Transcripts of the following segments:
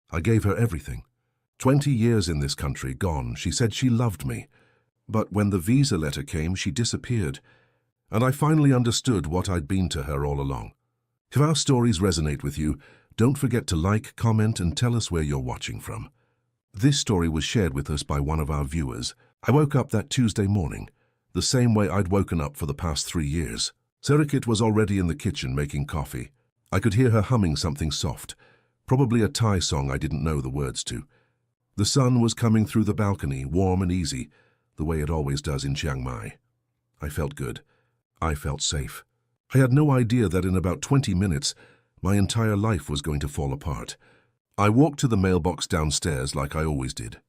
I gave her everything. 20 years in this country gone, she said she loved me. But when the visa letter came, she disappeared. And I finally understood what I'd been to her all along. If our stories resonate with you, don't forget to like, comment, and tell us where you're watching from. This story was shared with us by one of our viewers. I woke up that Tuesday morning, the same way I'd woken up for the past 3 years. Sirikit was already in the kitchen making coffee. I could hear her humming something soft, probably a Thai song I didn't know the words to. The sun was coming through the balcony, warm and easy, the way it always does in Chiang Mai. I felt good. I felt safe. I had no idea that in about 20 minutes, my entire life was going to fall apart. I walked to the mailbox downstairs like I always did.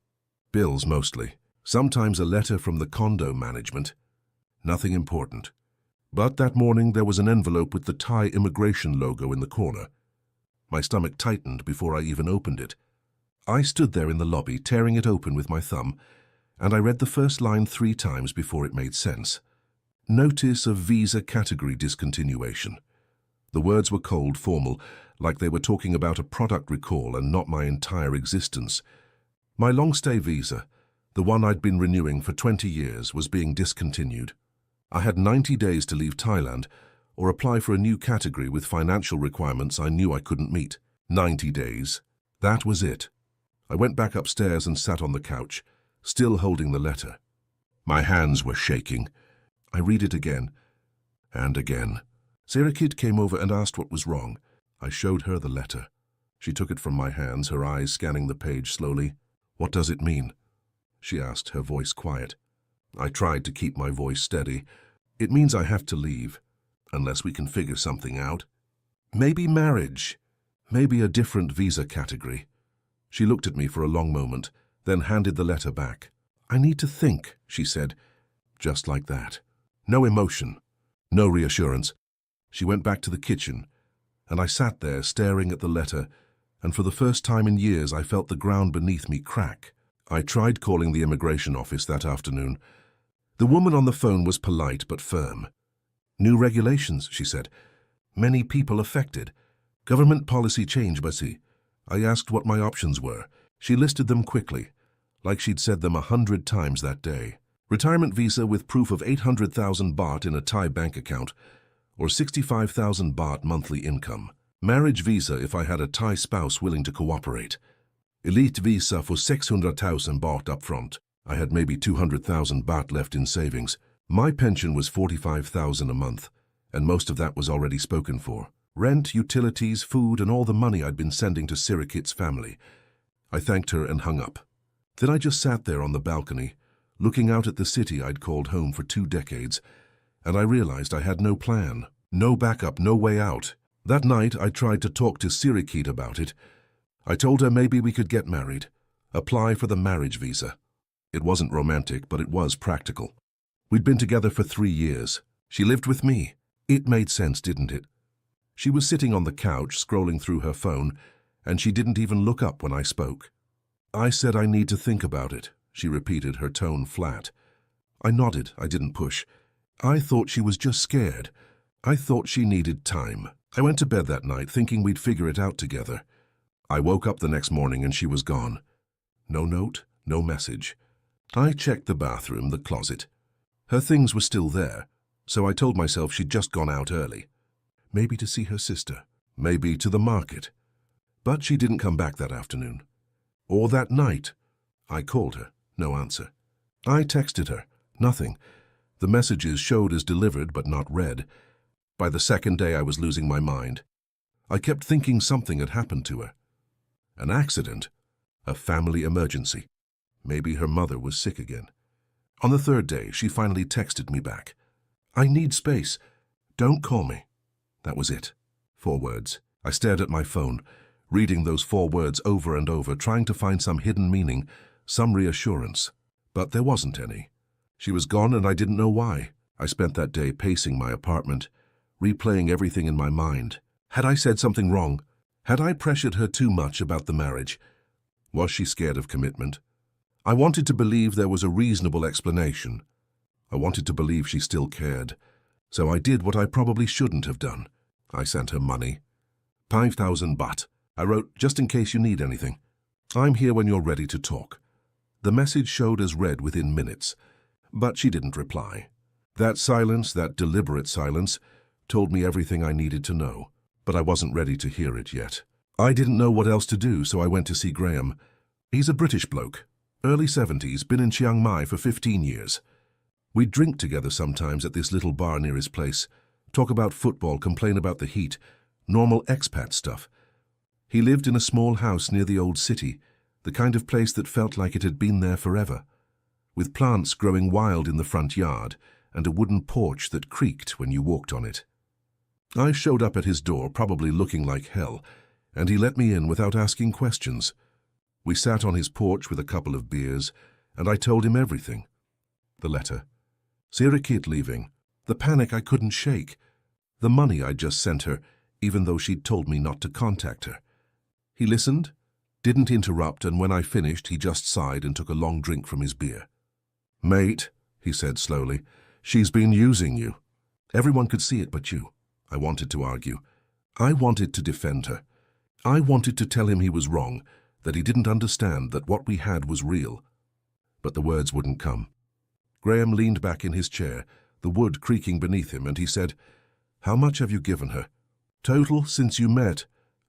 Bills mostly. Sometimes a letter from the condo management. Nothing important. But that morning there was an envelope with the Thai immigration logo in the corner. My stomach tightened before I even opened it. I stood there in the lobby, tearing it open with my thumb, and I read the first line 3 times before it made sense. Notice of visa category discontinuation. The words were cold, formal, like they were talking about a product recall and not my entire existence. My long-stay visa, the one I'd been renewing for 20 years, was being discontinued. I had 90 days to leave Thailand or apply for a new category with financial requirements I knew I couldn't meet. 90 days. That was it. I went back upstairs and sat on the couch, still holding the letter. My hands were shaking. I read it again and again. Sirikit came over and asked what was wrong. I showed her the letter. She took it from my hands, her eyes scanning the page slowly. "What does it mean?" she asked, her voice quiet. I tried to keep my voice steady. "It means I have to leave, unless we can figure something out. Maybe marriage, maybe a different visa category." She looked at me for a long moment, then handed the letter back. "I need to think," she said, just like that. No emotion, no reassurance. She went back to the kitchen, and I sat there staring at the letter, and for the first time in years I felt the ground beneath me crack. I tried calling the immigration office that afternoon. The woman on the phone was polite but firm. "New regulations," she said. "Many people affected. Government policy change, Basi." I asked what my options were. She listed them quickly, like she'd said them 100 times that day. Retirement visa with proof of 800,000 baht in a Thai bank account, or 65,000 baht monthly income. Marriage visa if I had a Thai spouse willing to cooperate. Elite visa for 600,000 baht up front. I had maybe 200,000 baht left in savings. My pension was 45,000 a month, and most of that was already spoken for. Rent, utilities, food, and all the money I'd been sending to Sirikit's family. I thanked her and hung up. Then I just sat there on the balcony, looking out at the city I'd called home for 2 decades, and I realized I had no plan, no backup, no way out. That night I tried to talk to Sirikit about it. I told her maybe we could get married, apply for the marriage visa. It wasn't romantic, but it was practical. We'd been together for 3 years. She lived with me. It made sense, didn't it? She was sitting on the couch, scrolling through her phone, and she didn't even look up when I spoke. "I said I need to think about it," she repeated, her tone flat. I nodded. I didn't push. I thought she was just scared. I thought she needed time. I went to bed that night thinking we'd figure it out together. I woke up the next morning and she was gone. No note, no message. I checked the bathroom, the closet. Her things were still there, so I told myself she'd just gone out early. Maybe to see her sister, maybe to the market. But she didn't come back that afternoon. Or that night. I called her, no answer. I texted her, nothing. The messages showed as delivered but not read. By the second day I was losing my mind. I kept thinking something had happened to her. An accident, a family emergency. Maybe her mother was sick again. On the 3rd day, she finally texted me back. "I need space. Don't call me." That was it. 4 words. I stared at my phone, reading those 4 words over and over, trying to find some hidden meaning, some reassurance. But there wasn't any. She was gone and I didn't know why. I spent that day pacing my apartment, replaying everything in my mind. Had I said something wrong? Had I pressured her too much about the marriage? Was she scared of commitment? I wanted to believe there was a reasonable explanation. I wanted to believe she still cared. So I did what I probably shouldn't have done. I sent her money. 5,000 baht. I wrote, "Just in case you need anything." I'm here when you're ready to talk. The message showed as read within minutes, but she didn't reply. That silence, that deliberate silence, told me everything I needed to know, but I wasn't ready to hear it yet. I didn't know what else to do, so I went to see Graham. He's a British bloke, early 70s, been in Chiang Mai for 15 years. We'd drink together sometimes at this little bar near his place, talk about football, complain about the heat, normal expat stuff. He lived in a small house near the old city, the kind of place that felt like it had been there forever, with plants growing wild in the front yard and a wooden porch that creaked when you walked on it. I showed up at his door, probably looking like hell, and he let me in without asking questions. We sat on his porch with a couple of beers, and I told him everything. The letter, Sirikit leaving, the panic I couldn't shake, the money I'd just sent her, even though she'd told me not to contact her. He listened, didn't interrupt, and when I finished, he just sighed and took a long drink from his beer. "Mate," he said slowly, "she's been using you. Everyone could see it but you." I wanted to argue. I wanted to defend her. I wanted to tell him he was wrong, that he didn't understand, that what we had was real. But the words wouldn't come. Graham leaned back in his chair, the wood creaking beneath him, and he said, "How much have you given her?" "Total since you met?"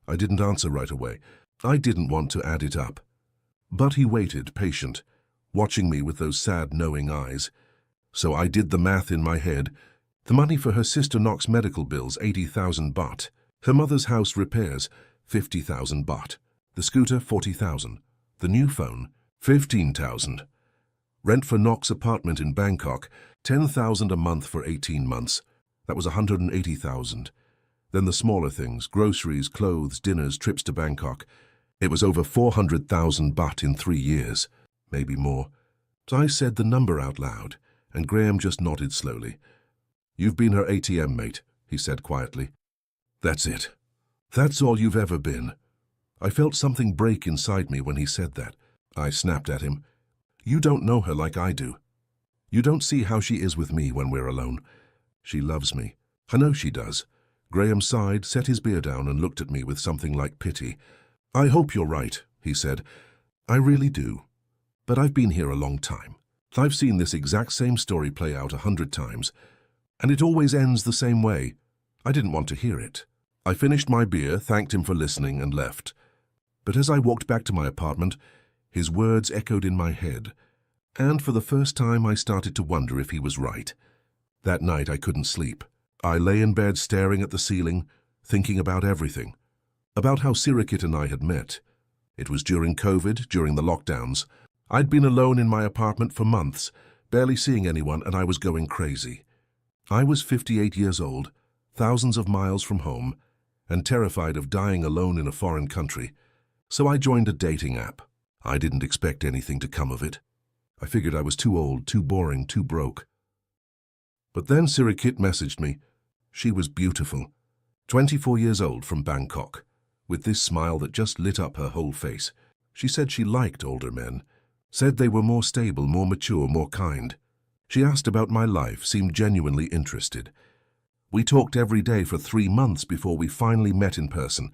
I didn't answer right away. I didn't want to add it up. But he waited, patient, watching me with those sad, knowing eyes. So I did the math in my head. The money for her sister Nok's medical bills, 80,000 baht. Her mother's house repairs, 50,000 baht. The scooter, 40,000. The new phone, 15,000. Rent for Nok's apartment in Bangkok, 10,000 a month for 18 months. That was 180,000. Then the smaller things, groceries, clothes, dinners, trips to Bangkok. It was over 400,000 baht in 3 years, maybe more. So I said the number out loud, and Graham just nodded slowly. "You've been her ATM, mate," he said quietly. "That's it. That's all you've ever been." I felt something break inside me when he said that. I snapped at him. "You don't know her like I do. You don't see how she is with me when we're alone. She loves me. I know she does." Graham sighed, set his beer down, and looked at me with something like pity. "I hope you're right," he said. "I really do. But I've been here a long time. I've seen this exact same story play out 100 times, and it always ends the same way." I didn't want to hear it. I finished my beer, thanked him for listening, and left. But as I walked back to my apartment, his words echoed in my head, and for the first time I started to wonder if he was right. That night I couldn't sleep. I lay in bed staring at the ceiling, thinking about everything. About how Sirikit and I had met. It was during COVID, during the lockdowns. I'd been alone in my apartment for months, barely seeing anyone, and I was going crazy. I was 58 years old, thousands of miles from home, and terrified of dying alone in a foreign country. So I joined a dating app. I didn't expect anything to come of it. I figured I was too old, too boring, too broke. But then Sirikit messaged me. She was beautiful, 24 years old, from Bangkok, with this smile that just lit up her whole face. She said she liked older men, said they were more stable, more mature, more kind. She asked about my life, seemed genuinely interested. We talked every day for 3 months before we finally met in person.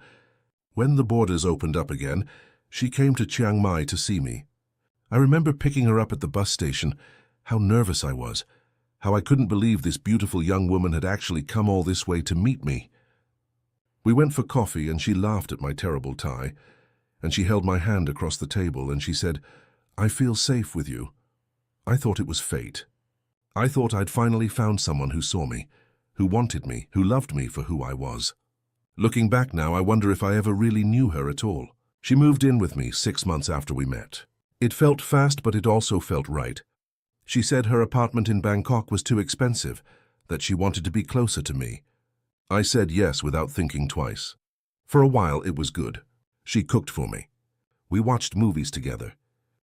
When the borders opened up again, she came to Chiang Mai to see me. I remember picking her up at the bus station, how nervous I was, how I couldn't believe this beautiful young woman had actually come all this way to meet me. We went for coffee, and she laughed at my terrible tie, and she held my hand across the table, and she said, "I feel safe with you." I thought it was fate. I thought I'd finally found someone who saw me, who wanted me, who loved me for who I was. Looking back now, I wonder if I ever really knew her at all. She moved in with me 6 months after we met. It felt fast, but it also felt right. She said her apartment in Bangkok was too expensive, that she wanted to be closer to me. I said yes without thinking twice. For a while it was good. She cooked for me. We watched movies together.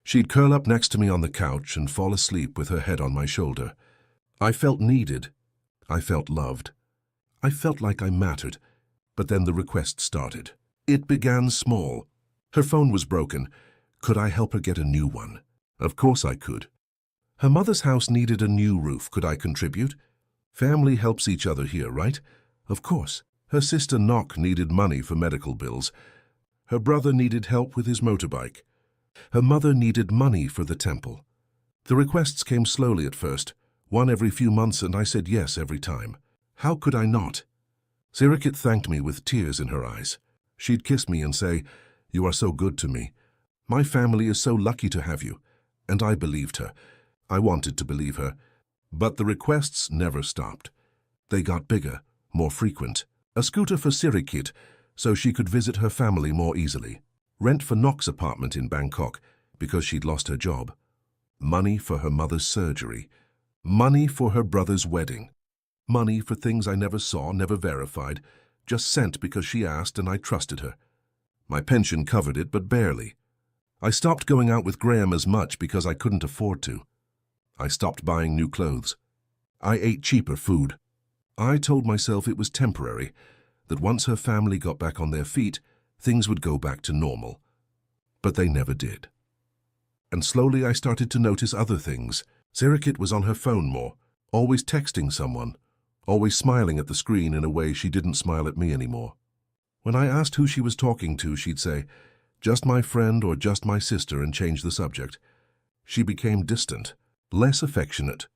She'd curl up next to me on the couch and fall asleep with her head on my shoulder. I felt needed. I felt loved. I felt like I mattered. But then the request started. It began small. Her phone was broken. Could I help her get a new one? Of course I could. Her mother's house needed a new roof. Could I contribute? Family helps each other here, right? Of course. Her sister Nok needed money for medical bills. Her brother needed help with his motorbike. Her mother needed money for the temple. The requests came slowly at first, one every few months, and I said yes every time. How could I not? Sirikit thanked me with tears in her eyes. She'd kiss me and say, "You are so good to me. My family is so lucky to have you." And I believed her. I wanted to believe her. But the requests never stopped. They got bigger, more frequent. A scooter for Sirikit, so she could visit her family more easily. Rent for Nock's apartment in Bangkok, because she'd lost her job. Money for her mother's surgery. Money for her brother's wedding. Money for things I never saw, never verified, just sent because she asked and I trusted her. My pension covered it, but barely. I stopped going out with Graham as much because I couldn't afford to. I stopped buying new clothes. I ate cheaper food. I told myself it was temporary, that once her family got back on their feet, things would go back to normal. But they never did. And slowly I started to notice other things. Sirikit was on her phone more, always texting someone, always smiling at the screen in a way she didn't smile at me anymore. When I asked who she was talking to, she'd say, "Just my friend" or "just my sister," and change the subject. She became distant, less affectionate.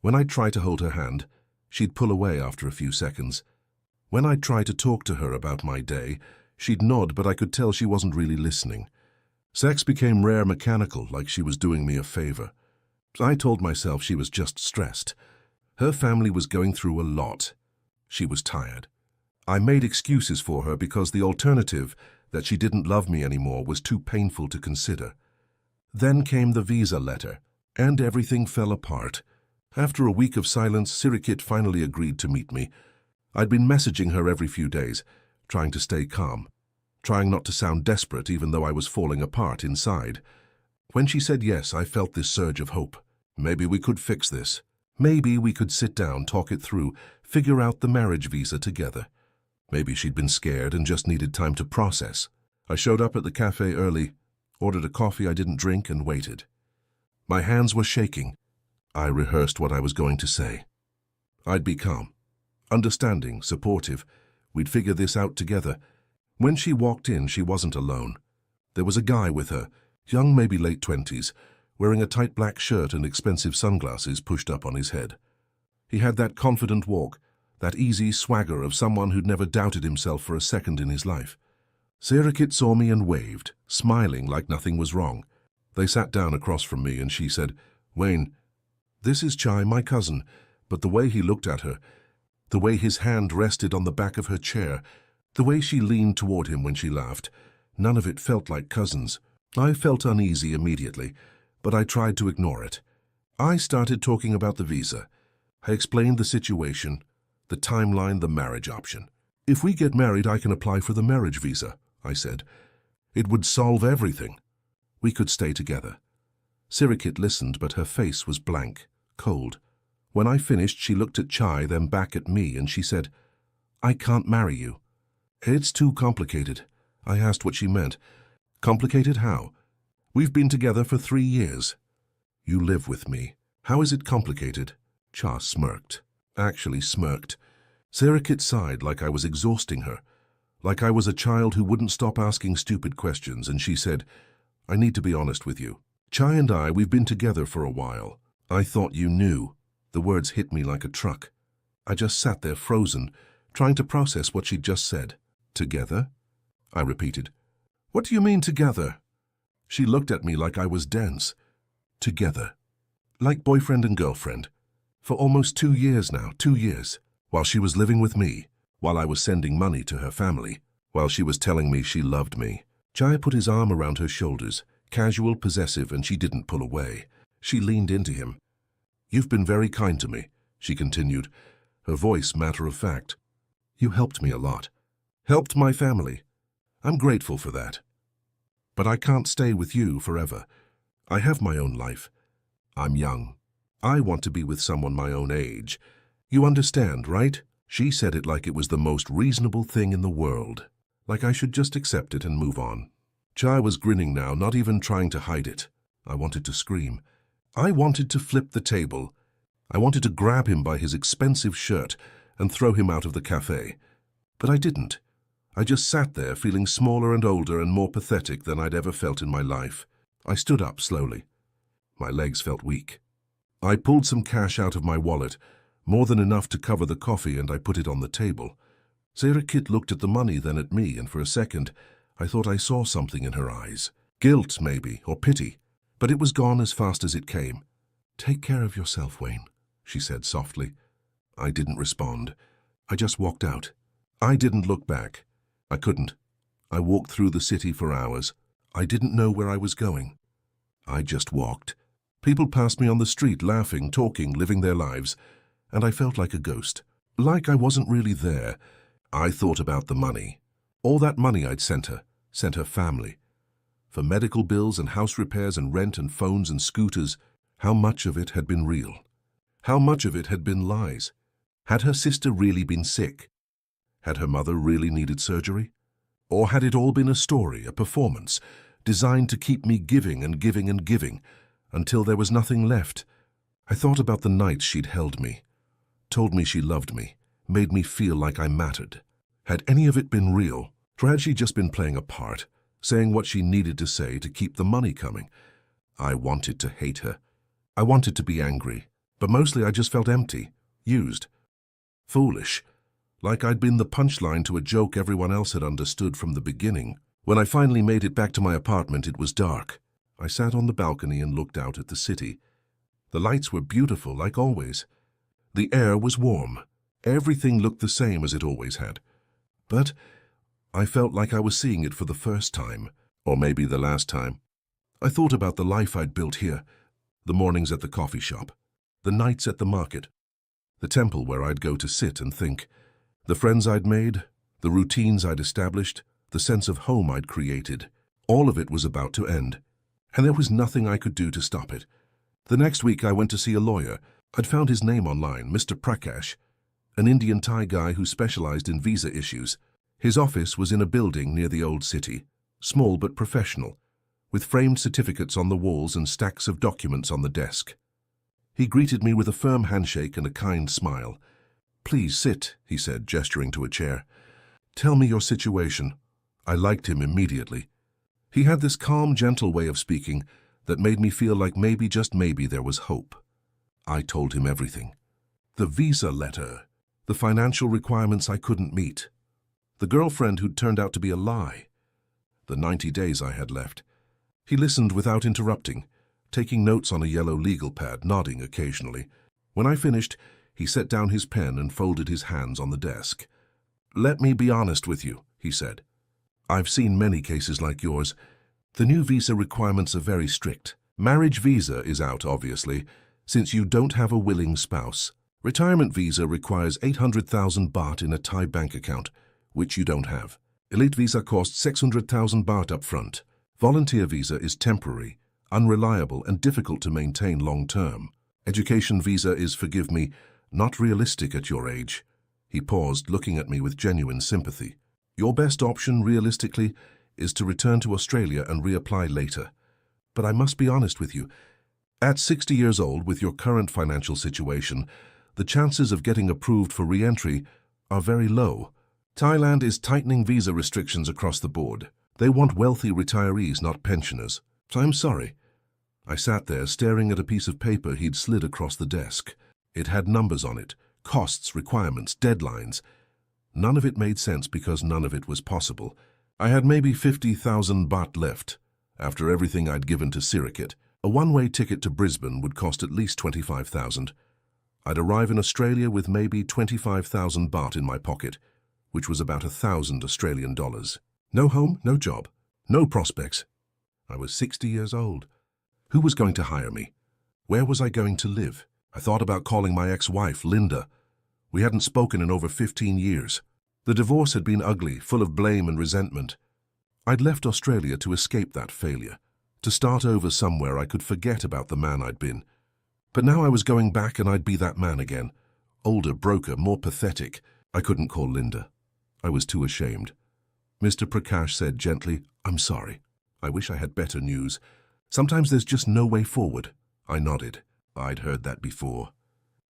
When I'd try to hold her hand, she'd pull away after a few seconds. When I'd try to talk to her about my day, she'd nod, but I could tell she wasn't really listening. Sex became rare, mechanical, like she was doing me a favor. I told myself she was just stressed. Her family was going through a lot. She was tired. I made excuses for her because the alternative, that she didn't love me anymore, was too painful to consider. Then came the visa letter, and everything fell apart. After a week of silence, Sirikit finally agreed to meet me. I'd been messaging her every few days, trying to stay calm, trying not to sound desperate even though I was falling apart inside. When she said yes, I felt this surge of hope. Maybe we could fix this. Maybe we could sit down, talk it through, figure out the marriage visa together. Maybe she'd been scared and just needed time to process. I showed up at the cafe early, ordered a coffee I didn't drink, and waited. My hands were shaking. I rehearsed what I was going to say. I'd be calm, understanding, supportive. We'd figure this out together. When she walked in, she wasn't alone. There was a guy with her, young, maybe late 20s, wearing a tight black shirt and expensive sunglasses pushed up on his head. He had that confident walk, that easy swagger of someone who'd never doubted himself for a second in his life. Sirikit saw me and waved, smiling like nothing was wrong. They sat down across from me and she said, "Wayne, this is Chai, my cousin," but the way he looked at her, the way his hand rested on the back of her chair, the way she leaned toward him when she laughed, none of it felt like cousins. I felt uneasy immediately, but I tried to ignore it. I started talking about the visa. I explained the situation, the timeline, the marriage option. "If we get married, I can apply for the marriage visa," I said. "It would solve everything. We could stay together." Sirikit listened, but her face was blank, cold. When I finished, she looked at Chai, then back at me, and she said, "I can't marry you." "It's too complicated." I asked what she meant. "Complicated how? We've been together for 3 years. You live with me. How is it complicated?" Cha smirked. Actually smirked. Sirikit sighed like I was exhausting her, like I was a child who wouldn't stop asking stupid questions, and she said, "I need to be honest with you. Chai and we've been together for a while. I thought you knew." The words hit me like a truck. I just sat there frozen, trying to process what she'd just said. "Together?" I repeated. "What do you mean together?" She looked at me like I was dense. "Together. Like boyfriend and girlfriend. For almost 2 years now, 2 years. While she was living with me, while I was sending money to her family, while she was telling me she loved me." Chai put his arm around her shoulders, casual, possessive, and she didn't pull away. She leaned into him. "You've been very kind to me," she continued, her voice matter of fact. "You helped me a lot. Helped my family. I'm grateful for that. But I can't stay with you forever. I have my own life. I'm young. I want to be with someone my own age. You understand, right?" She said it like it was the most reasonable thing in the world, like I should just accept it and move on. Chai was grinning now, not even trying to hide it. I wanted to scream. I wanted to flip the table. I wanted to grab him by his expensive shirt and throw him out of the cafe. But I didn't. I just sat there feeling smaller and older and more pathetic than I'd ever felt in my life. I stood up slowly. My legs felt weak. I pulled some cash out of my wallet, more than enough to cover the coffee, and I put it on the table. Sarah-Kit looked at the money, then at me, and for a second, I thought I saw something in her eyes. Guilt, maybe, or pity. But it was gone as fast as it came. "Take care of yourself, Wayne," she said softly. I didn't respond. I just walked out. I didn't look back. I couldn't. I walked through the city for hours. I didn't know where I was going. I just walked. People passed me on the street, laughing, talking, living their lives, and I felt like a ghost. Like I wasn't really there. I thought about the money. All that money I'd sent her family. For medical bills and house repairs and rent and phones and scooters. How much of it had been real? How much of it had been lies? Had her sister really been sick? Had her mother really needed surgery? Or had it all been a story, a performance, designed to keep me giving and giving and giving, until there was nothing left? I thought about the nights she'd held me, told me she loved me, made me feel like I mattered. Had any of it been real? Or had she just been playing a part, saying what she needed to say to keep the money coming? I wanted to hate her. I wanted to be angry, but mostly I just felt empty, used, foolish, like I'd been the punchline to a joke everyone else had understood from the beginning. When I finally made it back to my apartment, it was dark. I sat on the balcony and looked out at the city. The lights were beautiful, like always. The air was warm. Everything looked the same as it always had. But I felt like I was seeing it for the first time, or maybe the last time. I thought about the life I'd built here, the mornings at the coffee shop, the nights at the market, the temple where I'd go to sit and think, the friends I'd made, the routines I'd established, the sense of home I'd created. All of it was about to end, and there was nothing I could do to stop it. The next week I went to see a lawyer. I'd found his name online, Mr. Prakash, an Indian Thai guy who specialized in visa issues. His office was in a building near the old city, small but professional, with framed certificates on the walls and stacks of documents on the desk. He greeted me with a firm handshake and a kind smile. "Please sit," he said, gesturing to a chair. "Tell me your situation." I liked him immediately. He had this calm, gentle way of speaking that made me feel like maybe, just maybe, there was hope. I told him everything. The visa letter, the financial requirements I couldn't meet, the girlfriend who'd turned out to be a lie, the 90 days I had left. He listened without interrupting, taking notes on a yellow legal pad, nodding occasionally. When I finished, he set down his pen and folded his hands on the desk. "Let me be honest with you," he said. "I've seen many cases like yours. The new visa requirements are very strict. Marriage visa is out, obviously, since you don't have a willing spouse. Retirement visa requires 800,000 baht in a Thai bank account, which you don't have. Elite visa costs 600,000 baht up front. Volunteer visa is temporary, unreliable, and difficult to maintain long-term. Education visa is, forgive me, not realistic at your age." He paused, looking at me with genuine sympathy. "Your best option, realistically, is to return to Australia and reapply later. But I must be honest with you. At 60 years old, with your current financial situation, the chances of getting approved for re-entry are very low. Thailand is tightening visa restrictions across the board. They want wealthy retirees, not pensioners. So I'm sorry." I sat there, staring at a piece of paper he'd slid across the desk. It had numbers on it, costs, requirements, deadlines. None of it made sense because none of it was possible. I had maybe 50,000 baht left, after everything I'd given to Sarah-Kit. A one-way ticket to Brisbane would cost at least 25,000. I'd arrive in Australia with maybe 25,000 baht in my pocket, which was about 1,000 Australian dollars. No home, no job, no prospects. I was 60 years old. Who was going to hire me? Where was I going to live? I thought about calling my ex-wife, Linda. We hadn't spoken in over 15 years. The divorce had been ugly, full of blame and resentment. I'd left Australia to escape that failure, to start over somewhere I could forget about the man I'd been. But now I was going back and I'd be that man again. Older, broker, more pathetic. I couldn't call Linda. I was too ashamed. Mr. Prakash said gently, "I'm sorry. I wish I had better news. Sometimes there's just no way forward." I nodded. I'd heard that before.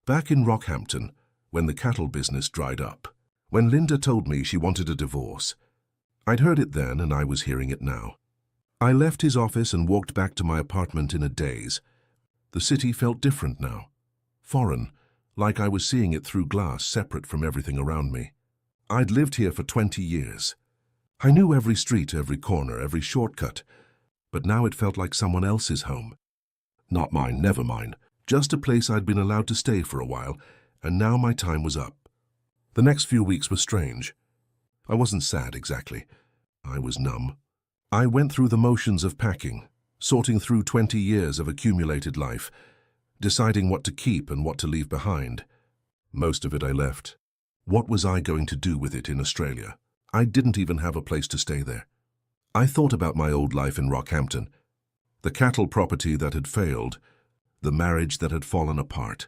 Back in Rockhampton, when the cattle business dried up, when Linda told me she wanted a divorce. I'd heard it then and I was hearing it now. I left his office and walked back to my apartment in a daze. The city felt different now. Foreign, like I was seeing it through glass, separate from everything around me. I'd lived here for 20 years. I knew every street, every corner, every shortcut, but now it felt like someone else's home. Not mine, never mine, just a place I'd been allowed to stay for a while, and now my time was up. The next few weeks were strange. I wasn't sad exactly. I was numb. I went through the motions of packing, sorting through 20 years of accumulated life, deciding what to keep and what to leave behind. Most of it I left. What was I going to do with it in Australia? I didn't even have a place to stay there. I thought about my old life in Rockhampton, the cattle property that had failed, the marriage that had fallen apart,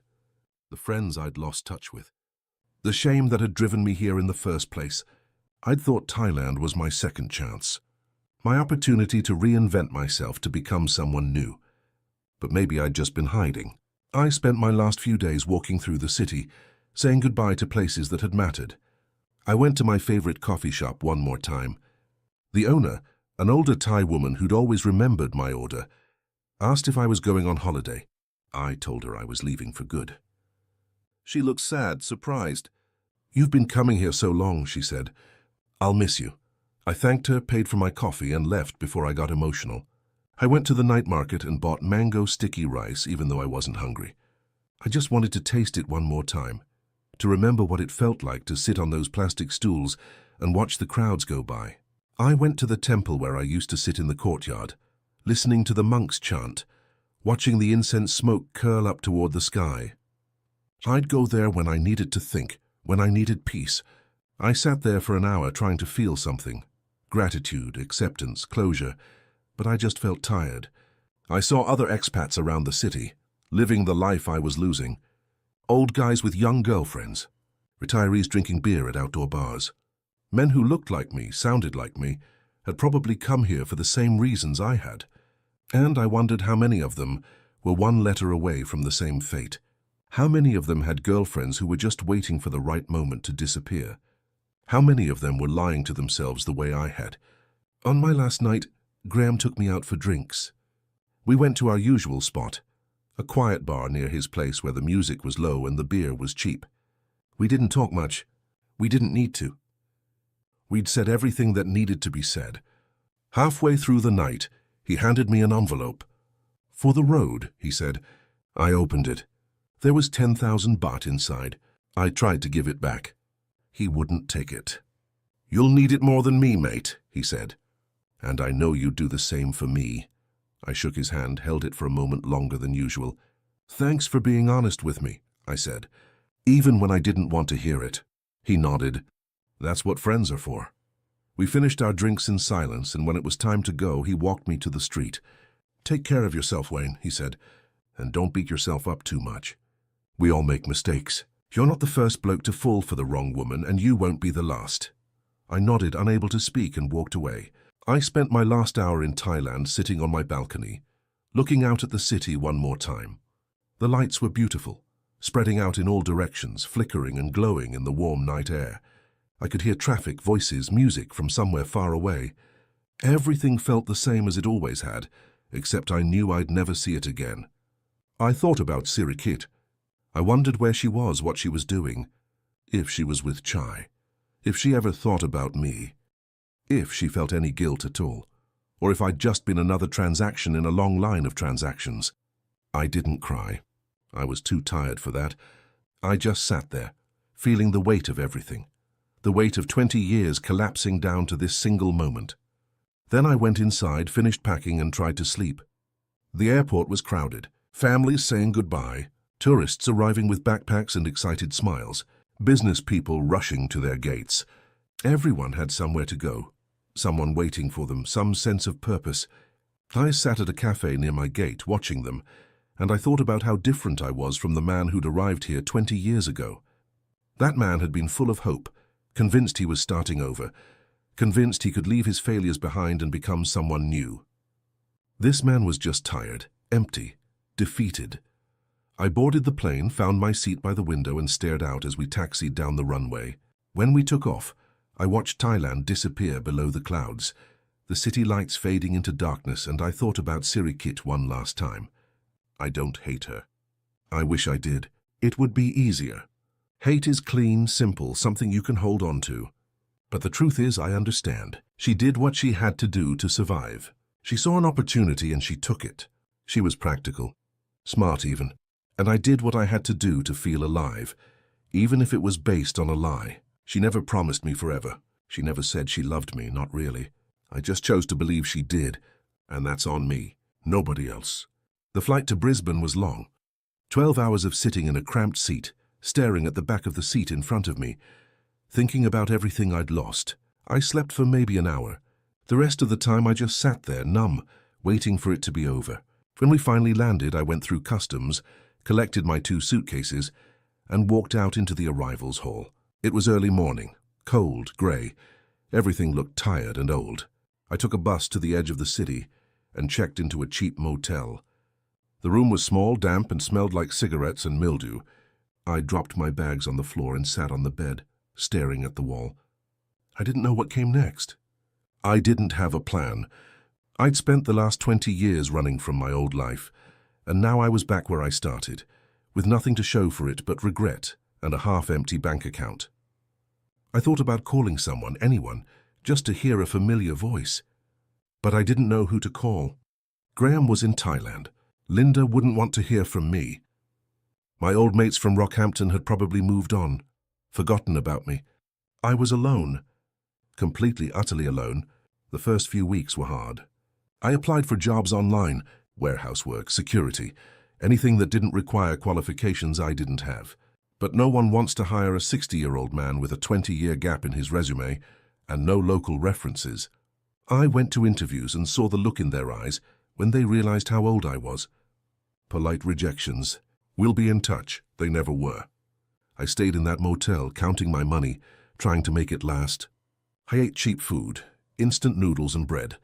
the friends I'd lost touch with, the shame that had driven me here in the first place. I'd thought Thailand was my second chance, my opportunity to reinvent myself, to become someone new. But maybe I'd just been hiding. I spent my last few days walking through the city, saying goodbye to places that had mattered. I went to my favorite coffee shop one more time. The owner, an older Thai woman who'd always remembered my order, asked if I was going on holiday. I told her I was leaving for good. She looked sad, surprised. "You've been coming here so long," she said. "I'll miss you." I thanked her, paid for my coffee, and left before I got emotional. I went to the night market and bought mango sticky rice, even though I wasn't hungry. I just wanted to taste it one more time, to remember what it felt like to sit on those plastic stools and watch the crowds go by. I went to the temple where I used to sit in the courtyard, listening to the monks chant, watching the incense smoke curl up toward the sky. I'd go there when I needed to think, when I needed peace. I sat there for an hour trying to feel something. Gratitude, acceptance, closure. But I just felt tired. I saw other expats around the city, living the life I was losing. Old guys with young girlfriends. Retirees drinking beer at outdoor bars. Men who looked like me, sounded like me, had probably come here for the same reasons I had. And I wondered how many of them were one letter away from the same fate. How many of them had girlfriends who were just waiting for the right moment to disappear? How many of them were lying to themselves the way I had? On my last night, Graham took me out for drinks. We went to our usual spot, a quiet bar near his place where the music was low and the beer was cheap. We didn't talk much. We didn't need to. We'd said everything that needed to be said. Halfway through the night, he handed me an envelope. "For the road," he said. I opened it. There was 10,000 baht inside. I tried to give it back. He wouldn't take it. "You'll need it more than me, mate," he said. "And I know you'd do the same for me." I shook his hand, held it for a moment longer than usual. "Thanks for being honest with me," I said, even when I didn't want to hear it. He nodded. "That's what friends are for." We finished our drinks in silence, and when it was time to go, he walked me to the street. "Take care of yourself, Wayne," he said, "and don't beat yourself up too much. We all make mistakes. You're not the first bloke to fall for the wrong woman, and you won't be the last." I nodded, unable to speak, and walked away. I spent my last hour in Thailand sitting on my balcony, looking out at the city one more time. The lights were beautiful, spreading out in all directions, flickering and glowing in the warm night air. I could hear traffic, voices, music from somewhere far away. Everything felt the same as it always had, except I knew I'd never see it again. I thought about Sirikit. I wondered where she was, what she was doing, if she was with Chai, if she ever thought about me, if she felt any guilt at all, or if I'd just been another transaction in a long line of transactions. I didn't cry. I was too tired for that. I just sat there, feeling the weight of everything, the weight of 20 years collapsing down to this single moment. Then I went inside, finished packing, and tried to sleep. The airport was crowded, families saying goodbye, tourists arriving with backpacks and excited smiles, business people rushing to their gates. Everyone had somewhere to go, someone waiting for them, some sense of purpose. I sat at a cafe near my gate, watching them, and I thought about how different I was from the man who'd arrived here 20 years ago. That man had been full of hope, convinced he was starting over, convinced he could leave his failures behind and become someone new. This man was just tired, empty, defeated. I boarded the plane, found my seat by the window, and stared out as we taxied down the runway. When we took off, I watched Thailand disappear below the clouds. the city lights fading into darkness, and I thought about Sirikit one last time. I don't hate her. I wish I did. It would be easier. Hate is clean, simple, something you can hold on to. But the truth is, I understand. She did what she had to do to survive. She saw an opportunity and she took it. She was practical, smart even, and I did what I had to do to feel alive, even if it was based on a lie. She never promised me forever. She never said she loved me, not really. I just chose to believe she did, and that's on me, nobody else. The flight to Brisbane was long. 12 hours of sitting in a cramped seat, staring at the back of the seat in front of me, thinking about everything I'd lost. I slept for maybe an hour. The rest of the time I just sat there, numb, waiting for it to be over. When we finally landed, I went through customs, collected my 2 suitcases, and walked out into the arrivals hall. It was early morning, cold, grey. Everything looked tired and old. I took a bus to the edge of the city and checked into a cheap motel. The room was small, damp, and smelled like cigarettes and mildew. I dropped my bags on the floor and sat on the bed, staring at the wall. I didn't know what came next. I didn't have a plan. I'd spent the last 20 years running from my old life, and now I was back where I started, with nothing to show for it but regret and a half-empty bank account. I thought about calling someone, anyone, just to hear a familiar voice. But I didn't know who to call. Graham was in Thailand. Linda wouldn't want to hear from me. My old mates from Rockhampton had probably moved on, forgotten about me. I was alone. Completely, utterly alone. The first few weeks were hard. I applied for jobs online, warehouse work, security, anything that didn't require qualifications I didn't have. But no one wants to hire a 60-year-old man with a 20-year gap in his resume and no local references. I went to interviews and saw the look in their eyes when they realized how old I was. Polite rejections. We'll be in touch. They never were. I stayed in that motel, counting my money, trying to make it last. I ate cheap food, instant noodles and bread,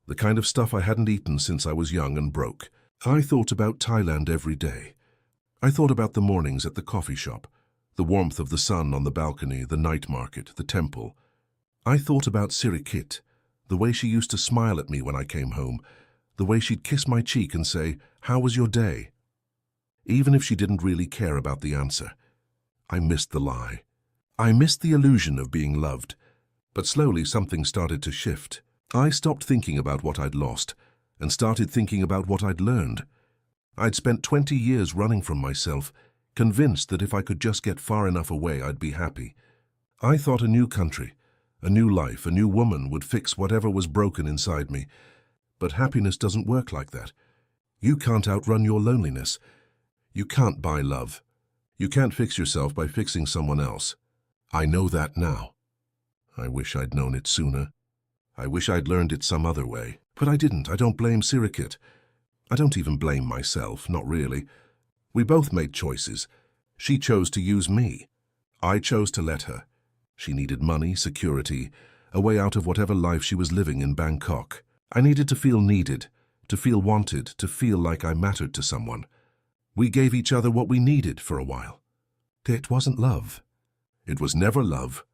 the kind of stuff I hadn't eaten since I was young and broke. I thought about Thailand every day. I thought about the mornings at the coffee shop, the warmth of the sun on the balcony, the night market, the temple. I thought about Sirikit, the way she used to smile at me when I came home, the way she'd kiss my cheek and say, "How was your day?" Even if she didn't really care about the answer. I missed the lie. I missed the illusion of being loved. But slowly something started to shift. I stopped thinking about what I'd lost and started thinking about what I'd learned. I'd spent 20 years running from myself, convinced that if I could just get far enough away, I'd be happy. I thought a new country, a new life, a new woman would fix whatever was broken inside me. But happiness doesn't work like that. You can't outrun your loneliness. You can't buy love. You can't fix yourself by fixing someone else. I know that now. I wish I'd known it sooner. I wish I'd learned it some other way. But I didn't. I don't blame Sirikit. I don't even blame myself, not really. We both made choices. She chose to use me. I chose to let her. She needed money, security, a way out of whatever life she was living in Bangkok. I needed to feel needed, to feel wanted, to feel like I mattered to someone. We gave each other what we needed for a while. It wasn't love. It was never love,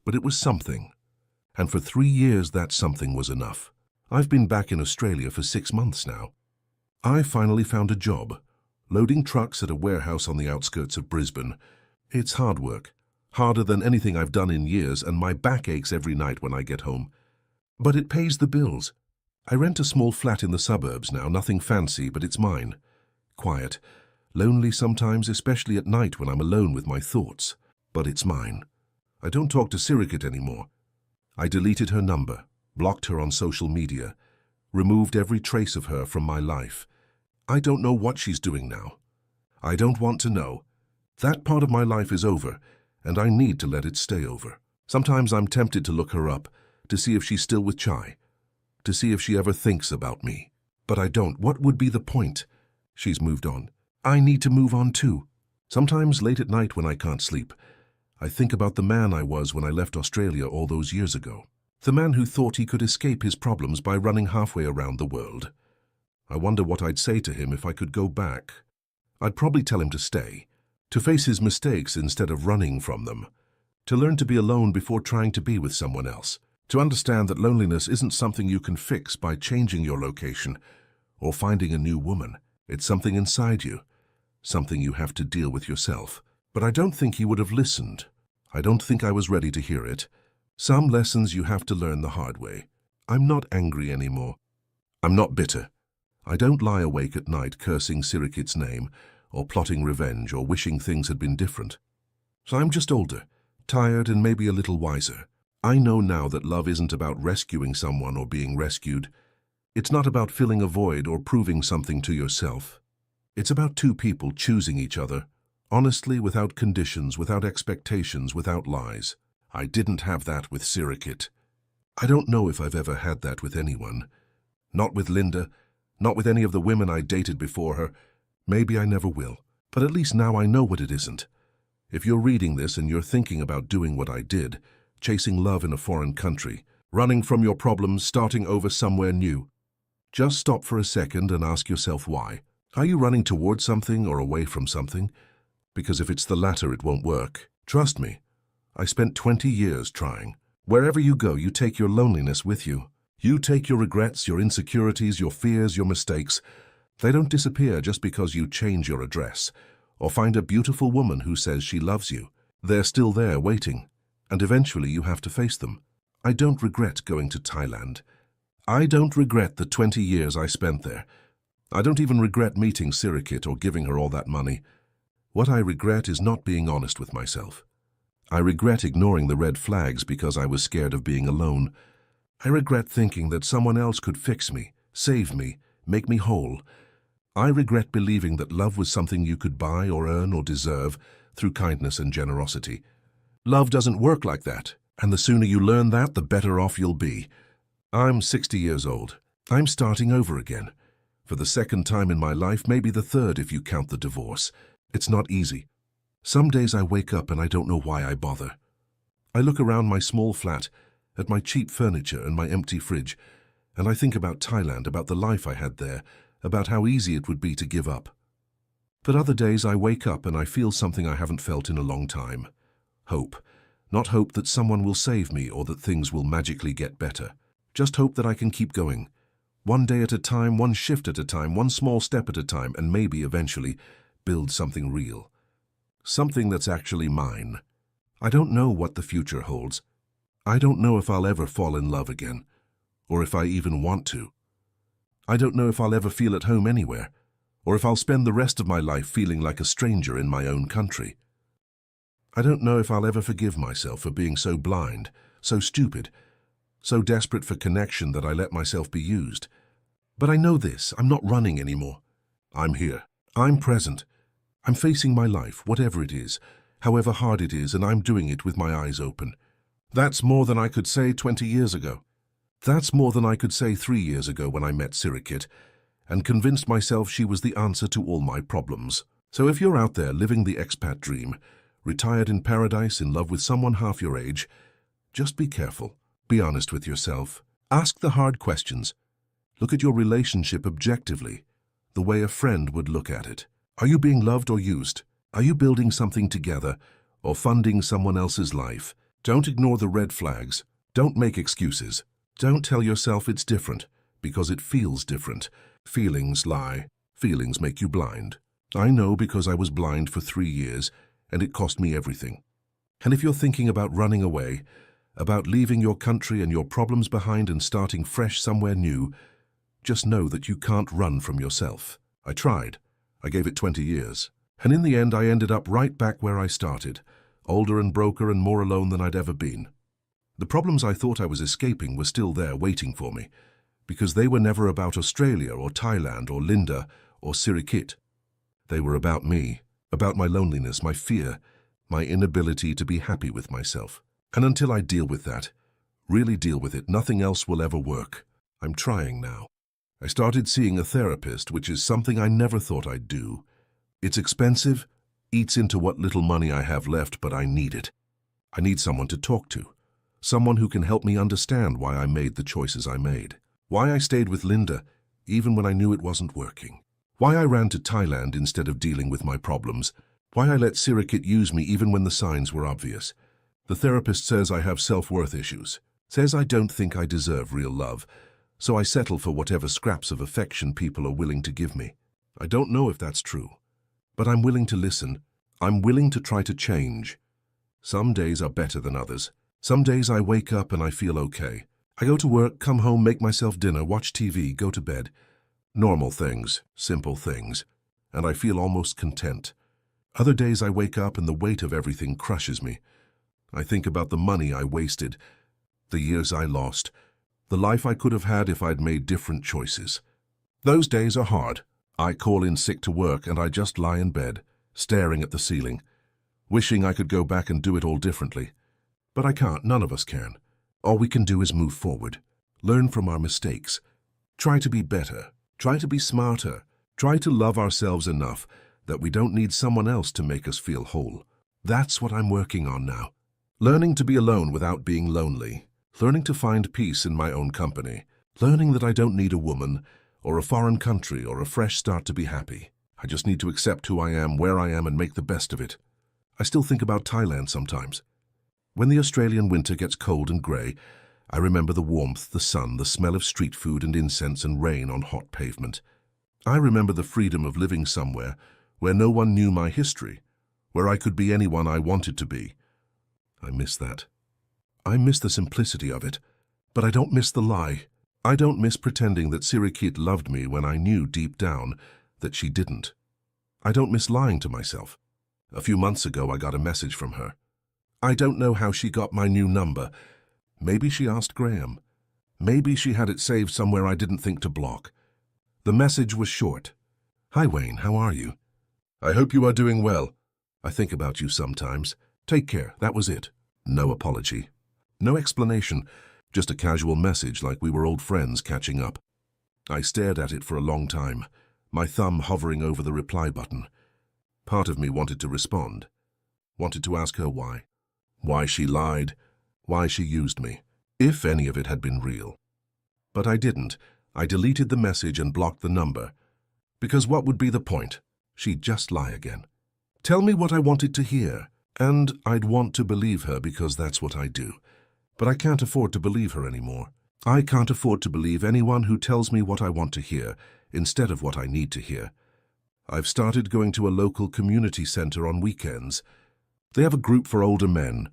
but it was something. And for 3 years that something was enough. I've been back in Australia for 6 months now. I finally found a job, loading trucks at a warehouse on the outskirts of Brisbane. It's hard work, harder than anything I've done in years, and my back aches every night when I get home. But it pays the bills. I rent a small flat in the suburbs now, nothing fancy, but it's mine. Quiet, lonely sometimes, especially at night when I'm alone with my thoughts. But it's mine. I don't talk to Sirikit anymore. I deleted her number, blocked her on social media, removed every trace of her from my life. I don't know what she's doing now. I don't want to know. That part of my life is over, and I need to let it stay over. Sometimes I'm tempted to look her up, to see if she's still with Chai, to see if she ever thinks about me. But I don't. What would be the point? She's moved on. I need to move on too. Sometimes late at night when I can't sleep, I think about the man I was when I left Australia all those years ago. The man who thought he could escape his problems by running halfway around the world. I wonder what I'd say to him if I could go back. I'd probably tell him to stay, to face his mistakes instead of running from them, to learn to be alone before trying to be with someone else. To understand that loneliness isn't something you can fix by changing your location or finding a new woman. It's something inside you, something you have to deal with yourself. But I don't think he would have listened. I don't think I was ready to hear it. Some lessons you have to learn the hard way. I'm not angry anymore. I'm not bitter. I don't lie awake at night cursing Sirikit's name or plotting revenge or wishing things had been different. So I'm just older, tired and maybe a little wiser. I know now that love isn't about rescuing someone or being rescued. It's not about filling a void or proving something to yourself. It's about two people choosing each other, honestly, without conditions, without expectations, without lies. I didn't have that with Sirikit. I don't know if I've ever had that with anyone. Not with Linda, not with any of the women I dated before her. Maybe I never will. But at least now I know what it isn't. If you're reading this and you're thinking about doing what I did, chasing love in a foreign country, running from your problems, starting over somewhere new, just stop for a second and ask yourself why. Are you running towards something or away from something? Because if it's the latter, it won't work. Trust me. I spent 20 years trying. Wherever you go, you take your loneliness with you. You take your regrets, your insecurities, your fears, your mistakes. They don't disappear just because you change your address or find a beautiful woman who says she loves you. They're still there waiting, and eventually you have to face them. I don't regret going to Thailand. I don't regret the 20 years I spent there. I don't even regret meeting Sirikit or giving her all that money. What I regret is not being honest with myself. I regret ignoring the red flags because I was scared of being alone. I regret thinking that someone else could fix me, save me, make me whole. I regret believing that love was something you could buy or earn or deserve through kindness and generosity. Love doesn't work like that, and the sooner you learn that, the better off you'll be. I'm 60 years old. I'm starting over again. For the second time in my life, maybe the third if you count the divorce. It's not easy. Some days I wake up and I don't know why I bother. I look around my small flat, at my cheap furniture and my empty fridge, and I think about Thailand, about the life I had there, about how easy it would be to give up. But other days I wake up and I feel something I haven't felt in a long time. Hope. Not hope that someone will save me or that things will magically get better. Just hope that I can keep going. One day at a time, one shift at a time, one small step at a time, and maybe eventually build something real. Something that's actually mine. I don't know what the future holds. I don't know if I'll ever fall in love again, or if I even want to. I don't know if I'll ever feel at home anywhere, or if I'll spend the rest of my life feeling like a stranger in my own country. I don't know if I'll ever forgive myself for being so blind, so stupid, so desperate for connection that I let myself be used. But I know this, I'm not running anymore. I'm here. I'm present. I'm facing my life, whatever it is, however hard it is, and I'm doing it with my eyes open. That's more than I could say 20 years ago. That's more than I could say 3 years ago when I met Sirikit and convinced myself she was the answer to all my problems. So if you're out there living the expat dream, retired in paradise, in love with someone half your age, just be careful. Be honest with yourself. Ask the hard questions. Look at your relationship objectively, the way a friend would look at it. Are you being loved or used? Are you building something together or funding someone else's life? Don't ignore the red flags. Don't make excuses. Don't tell yourself it's different, because it feels different. Feelings lie. Feelings make you blind. I know because I was blind for 3 years, and it cost me everything. And if you're thinking about running away, about leaving your country and your problems behind and starting fresh somewhere new, just know that you can't run from yourself. I tried. I gave it 20 years. And in the end, I ended up right back where I started, older and broker and more alone than I'd ever been. The problems I thought I was escaping were still there waiting for me, because they were never about Australia or Thailand or Linda or Sirikit. They were about me, about my loneliness, my fear, my inability to be happy with myself. And until I deal with that, really deal with it, nothing else will ever work. I'm trying now. I started seeing a therapist, which is something I never thought I'd do. It's expensive, eats into what little money I have left, but I need it. I need someone to talk to. Someone who can help me understand why I made the choices I made. Why I stayed with Linda, even when I knew it wasn't working. Why I ran to Thailand instead of dealing with my problems. Why I let Sirikit use me even when the signs were obvious. The therapist says I have self-worth issues. Says I don't think I deserve real love, so I settle for whatever scraps of affection people are willing to give me. I don't know if that's true, but I'm willing to listen. I'm willing to try to change. Some days are better than others. Some days I wake up and I feel okay. I go to work, come home, make myself dinner, watch TV, go to bed. Normal things, simple things, and I feel almost content. Other days I wake up and the weight of everything crushes me. I think about the money I wasted, the years I lost, the life I could have had if I'd made different choices. Those days are hard. I call in sick to work and I just lie in bed, staring at the ceiling, wishing I could go back and do it all differently. But I can't, none of us can. All we can do is move forward, learn from our mistakes, try to be better, try to be smarter, try to love ourselves enough that we don't need someone else to make us feel whole. That's what I'm working on now. Learning to be alone without being lonely, learning to find peace in my own company, learning that I don't need a woman or a foreign country or a fresh start to be happy. I just need to accept who I am, where I am, and make the best of it. I still think about Thailand sometimes. When the Australian winter gets cold and grey, I remember the warmth, the sun, the smell of street food and incense and rain on hot pavement. I remember the freedom of living somewhere where no one knew my history, where I could be anyone I wanted to be. I miss that. I miss the simplicity of it, but I don't miss the lie. I don't miss pretending that Sirikit loved me when I knew deep down that she didn't. I don't miss lying to myself. A few months ago I got a message from her. I don't know how she got my new number. Maybe she asked Graham. Maybe she had it saved somewhere I didn't think to block. The message was short. Hi Wayne, how are you? I hope you are doing well. I think about you sometimes. Take care, that was it. No apology. No explanation, just a casual message like we were old friends catching up. I stared at it for a long time, my thumb hovering over the reply button. Part of me wanted to respond, wanted to ask her why. Why she lied, why she used me, if any of it had been real. But I didn't. I deleted the message and blocked the number. Because what would be the point? She'd just lie again. Tell me what I wanted to hear, and I'd want to believe her because that's what I do. But I can't afford to believe her anymore. I can't afford to believe anyone who tells me what I want to hear instead of what I need to hear. I've started going to a local community center on weekends. They have a group for older men,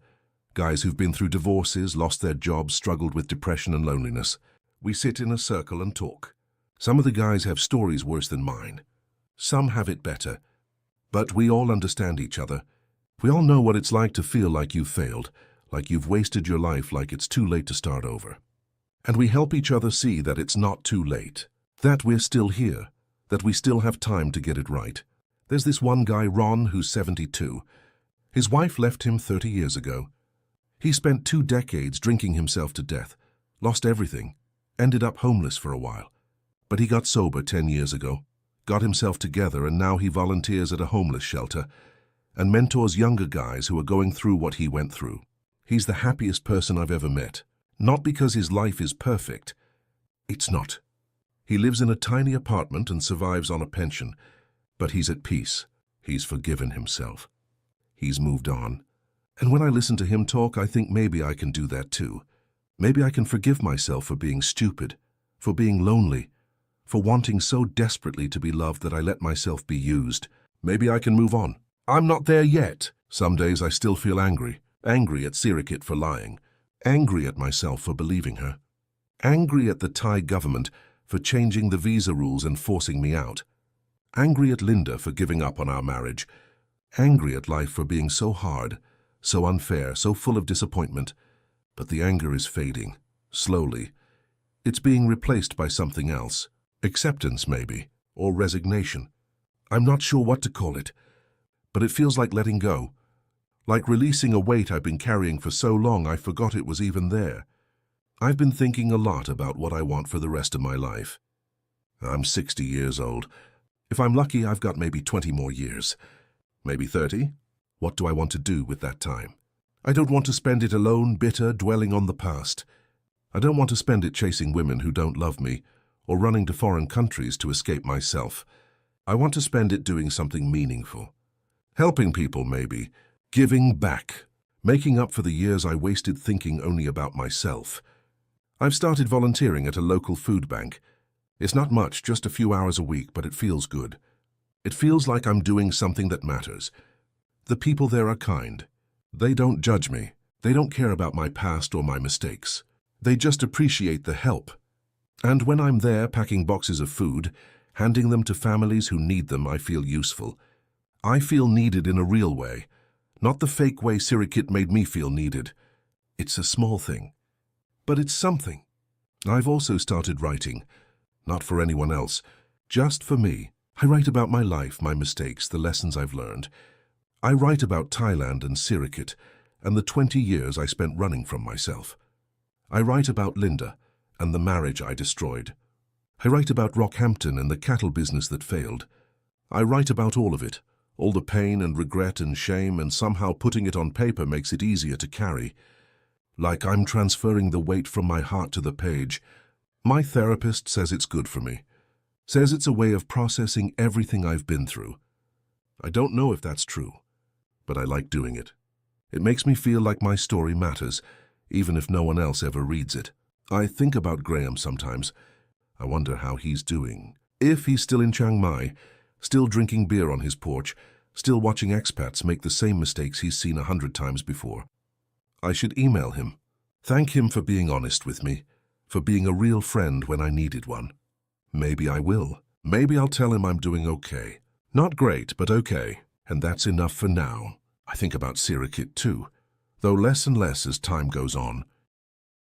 guys who've been through divorces, lost their jobs, struggled with depression and loneliness. We sit in a circle and talk. Some of the guys have stories worse than mine. Some have it better. But we all understand each other. We all know what it's like to feel like you've failed, like you've wasted your life, like it's too late to start over. And we help each other see that it's not too late, that we're still here, that we still have time to get it right. There's this one guy, Ron, who's 72. His wife left him 30 years ago. He spent 2 decades drinking himself to death, lost everything, ended up homeless for a while. But he got sober 10 years ago, got himself together, and now he volunteers at a homeless shelter and mentors younger guys who are going through what he went through. He's the happiest person I've ever met. Not because his life is perfect. It's not. He lives in a tiny apartment and survives on a pension, but he's at peace. He's forgiven himself. He's moved on. And when I listen to him talk, I think maybe I can do that too. Maybe I can forgive myself for being stupid, for being lonely, for wanting so desperately to be loved that I let myself be used. Maybe I can move on. I'm not there yet. Some days I still feel angry. Angry at Sirikit for lying. Angry at myself for believing her. Angry at the Thai government for changing the visa rules and forcing me out. Angry at Linda for giving up on our marriage. Angry at life for being so hard, so unfair, so full of disappointment. But the anger is fading, slowly. It's being replaced by something else. Acceptance, maybe, or resignation. I'm not sure what to call it, but it feels like letting go. Like releasing a weight I've been carrying for so long I forgot it was even there. I've been thinking a lot about what I want for the rest of my life. I'm 60 years old. If I'm lucky, I've got maybe 20 more years. Maybe 30? What do I want to do with that time? I don't want to spend it alone, bitter, dwelling on the past. I don't want to spend it chasing women who don't love me, or running to foreign countries to escape myself. I want to spend it doing something meaningful. Helping people, maybe. Giving back. making up for the years I wasted thinking only about myself. I've started volunteering at a local food bank. It's not much, just a few hours a week, but it feels good. It feels like I'm doing something that matters. The people there are kind. They don't judge me. They don't care about my past or my mistakes. They just appreciate the help. And when I'm there packing boxes of food, handing them to families who need them, I feel useful. I feel needed in a real way, not the fake way Sirikit made me feel needed. It's a small thing, but it's something. I've also started writing, not for anyone else, just for me. I write about my life, my mistakes, the lessons I've learned. I write about Thailand and Sirikit and the 20 years I spent running from myself. I write about Linda and the marriage I destroyed. I write about Rockhampton and the cattle business that failed. I write about all of it, all the pain and regret and shame, and somehow putting it on paper makes it easier to carry. Like I'm transferring the weight from my heart to the page. My therapist says it's good for me, says it's a way of processing everything I've been through. I don't know if that's true, but I like doing it. It makes me feel like my story matters, even if no one else ever reads it. I think about Graham sometimes. I wonder how he's doing. If he's still in Chiang Mai, still drinking beer on his porch, still watching expats make the same mistakes he's seen 100 times before. I should email him. Thank him for being honest with me, for being a real friend when I needed one. Maybe I will. Maybe I'll tell him I'm doing okay. Not great, but okay. And that's enough for now. I think about Sirikit too, though less and less as time goes on.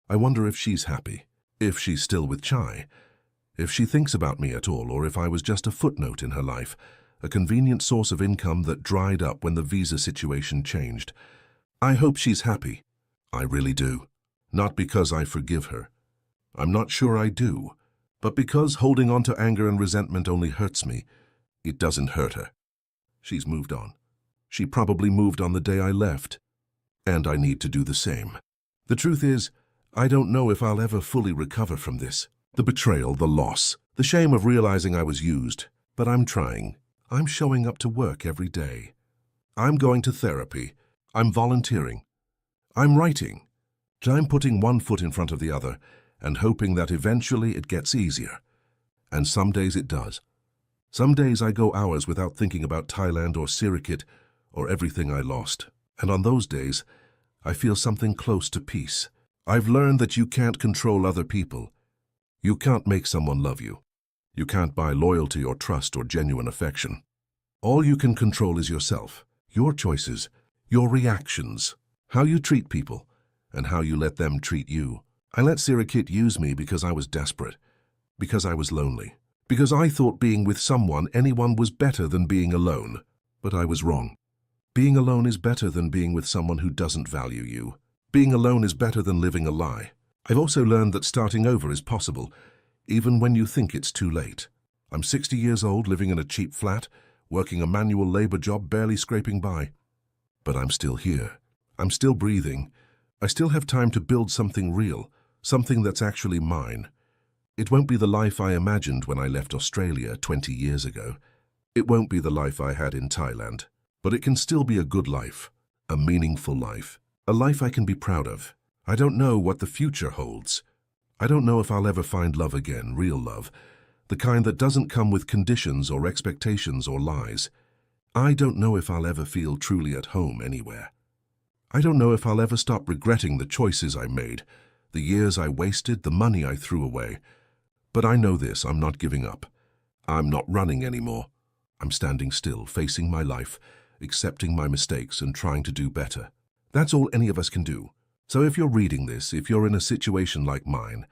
I wonder if she's happy, if she's still with Chai, if she thinks about me at all, or if I was just a footnote in her life, a convenient source of income that dried up when the visa situation changed. I hope she's happy. I really do. Not because I forgive her. I'm not sure I do, but because holding on to anger and resentment only hurts me. It doesn't hurt her. She's moved on. She probably moved on the day I left. And I need to do the same. The truth is, I don't know if I'll ever fully recover from this. The betrayal, the loss, the shame of realizing I was used. But I'm trying. I'm showing up to work every day. I'm going to therapy. I'm volunteering. I'm writing. I'm putting one foot in front of the other and hoping that eventually it gets easier. And some days it does. Some days I go hours without thinking about Thailand or Sirikit or everything I lost. And on those days, I feel something close to peace. I've learned that you can't control other people. You can't make someone love you. You can't buy loyalty or trust or genuine affection. All you can control is yourself, your choices, your reactions, how you treat people, and how you let them treat you. I let Sirikit use me because I was desperate, because I was lonely, because I thought being with someone, anyone, was better than being alone. But I was wrong. Being alone is better than being with someone who doesn't value you. Being alone is better than living a lie. I've also learned that starting over is possible, even when you think it's too late. I'm 60 years old, living in a cheap flat, working a manual labor job, barely scraping by. But I'm still here. I'm still breathing. I still have time to build something real, something that's actually mine. It won't be the life I imagined when I left Australia 20 years ago. It won't be the life I had in Thailand. But it can still be a good life, a meaningful life, a life I can be proud of. I don't know what the future holds. I don't know if I'll ever find love again, real love, the kind that doesn't come with conditions or expectations or lies. I don't know if I'll ever feel truly at home anywhere. I don't know if I'll ever stop regretting the choices I made, the years I wasted, the money I threw away. But I know this, I'm not giving up. I'm not running anymore. I'm standing still, facing my life, accepting my mistakes and trying to do better. That's all any of us can do. So if you're reading this, if you're in a situation like mine,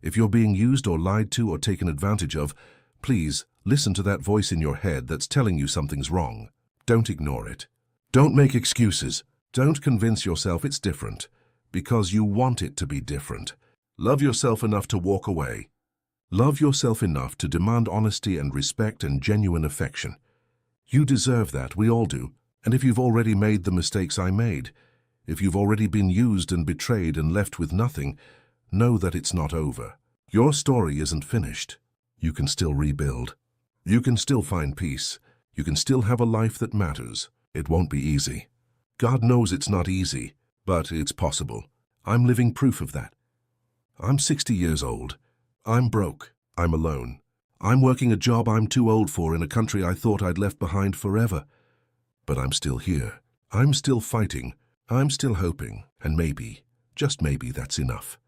if you're being used or lied to or taken advantage of, please listen to that voice in your head that's telling you something's wrong. Don't ignore it. Don't make excuses. Don't convince yourself it's different, because you want it to be different. Love yourself enough to walk away. Love yourself enough to demand honesty and respect and genuine affection. You deserve that, we all do. And if you've already made the mistakes I made, if you've already been used and betrayed and left with nothing, know that it's not over. Your story isn't finished. You can still rebuild. You can still find peace. You can still have a life that matters. It won't be easy. God knows it's not easy. But it's possible. I'm living proof of that. I'm 60 years old. I'm broke. I'm alone. I'm working a job I'm too old for in a country I thought I'd left behind forever. But I'm still here. I'm still fighting. I'm still hoping. And maybe, just maybe, that's enough.